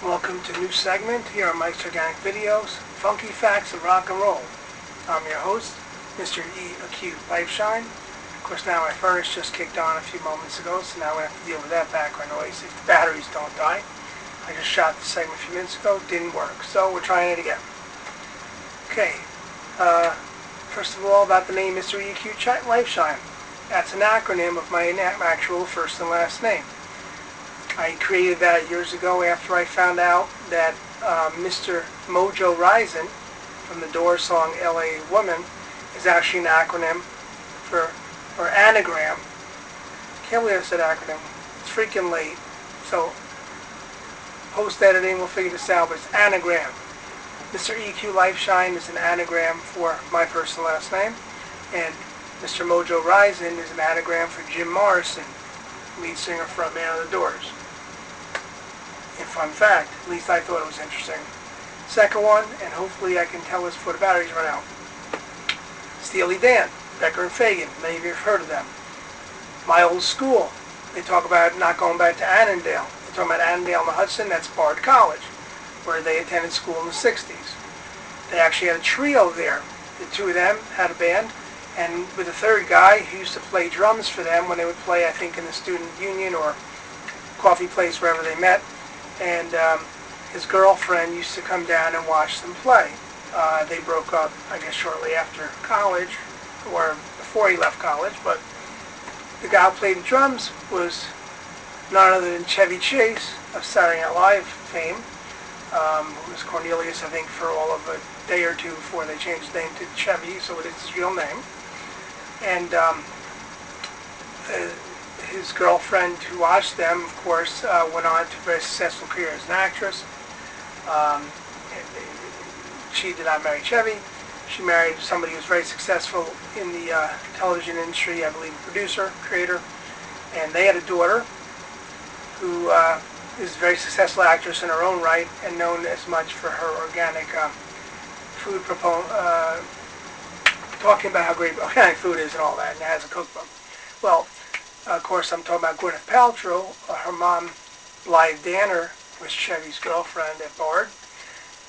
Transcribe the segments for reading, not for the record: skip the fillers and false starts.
Welcome to a new segment here on Mike's Organic Videos, Funky Facts of Rock and Roll. I'm your host, Mr. E. Acute Lifeshine. Of course, now my furnace just kicked on a few moments ago, so now we have to deal with that background noise if the batteries don't die. I just shot the segment a few minutes ago, didn't work, so we're trying it again. Okay, first of all, about the name Mr. E. Acute Lifeshine. That's an acronym of my actual first and last name. I created that years ago after I found out that Mr. Mojo Rising from the Doors song L.A. Woman is actually an acronym or anagram. Can't believe I said acronym. It's freaking late. So post-editing we'll figure this out, but it's anagram. Mr. EQ Lifeshine is an anagram for my first and last name, and Mr. Mojo Rising is an anagram for Jim Morrison, lead singer from Man of the Doors. A fun fact, at least I thought it was interesting. Second one, and hopefully I can tell this before the batteries run out. Steely Dan, Becker and Fagan, many of you have heard of them. My old school, they talk about not going back to Annandale. They talk about Annandale on the Hudson, that's Bard College, where they attended school in the 60s. They actually had a trio there. The two of them had a band, and with a third guy who used to play drums for them when they would play, I think, in the student union or coffee place, wherever they met. And his girlfriend used to come down and watch them play. They broke up, I guess, shortly after college, or before he left college, but the guy who played the drums was none other than Chevy Chase of Saturday Night Live fame, who was Cornelius, I think, for all of a day or two before they changed his name to Chevy, so it is his real name. And his girlfriend who watched them, of course, went on to a very successful career as an actress. She did not marry Chevy. She married somebody who was very successful in the television industry, I believe a producer, creator. And they had a daughter who is a very successful actress in her own right and known as much for her organic food talking about how great organic food is and all that, and it has a cookbook. Well, of course, I'm talking about Gwyneth Paltrow. Her mom, Blythe Danner, was Chevy's girlfriend at Bard.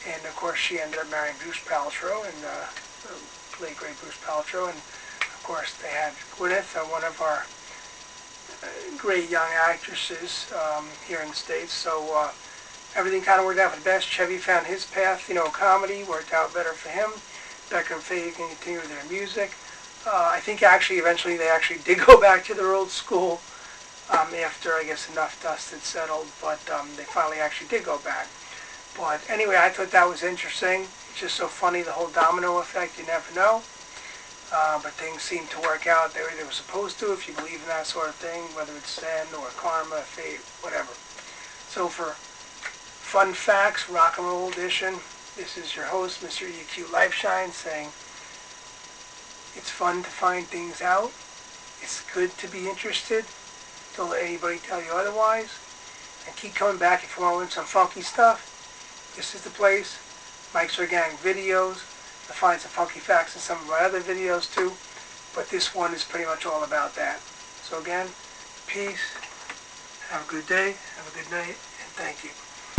And, of course, she ended up marrying Bruce Paltrow and played great Bruce Paltrow. And, of course, they had Gwyneth, one of our great young actresses here in the States. So everything kind of worked out for the best. Chevy found his path, comedy worked out better for him. Becker and Fagan can continue with their music. I think actually eventually they actually did go back to their old school after, I guess, enough dust had settled, but they finally actually did go back. But anyway, I thought that was interesting. It's just so funny, the whole domino effect, you never know. But things seem to work out the way they were supposed to, if you believe in that sort of thing, whether it's Zen or karma, fate, whatever. So for Fun Facts, Rock and Roll Edition, this is your host, Mr. EQ Lifeshine, saying, it's fun to find things out. It's good to be interested. Don't let anybody tell you otherwise. And keep coming back if you want to learn some funky stuff. This is the place. Mike's Organic Videos. You'll find some funky facts in some of my other videos too. But this one is pretty much all about that. So again, peace. Have a good day. Have a good night. And thank you.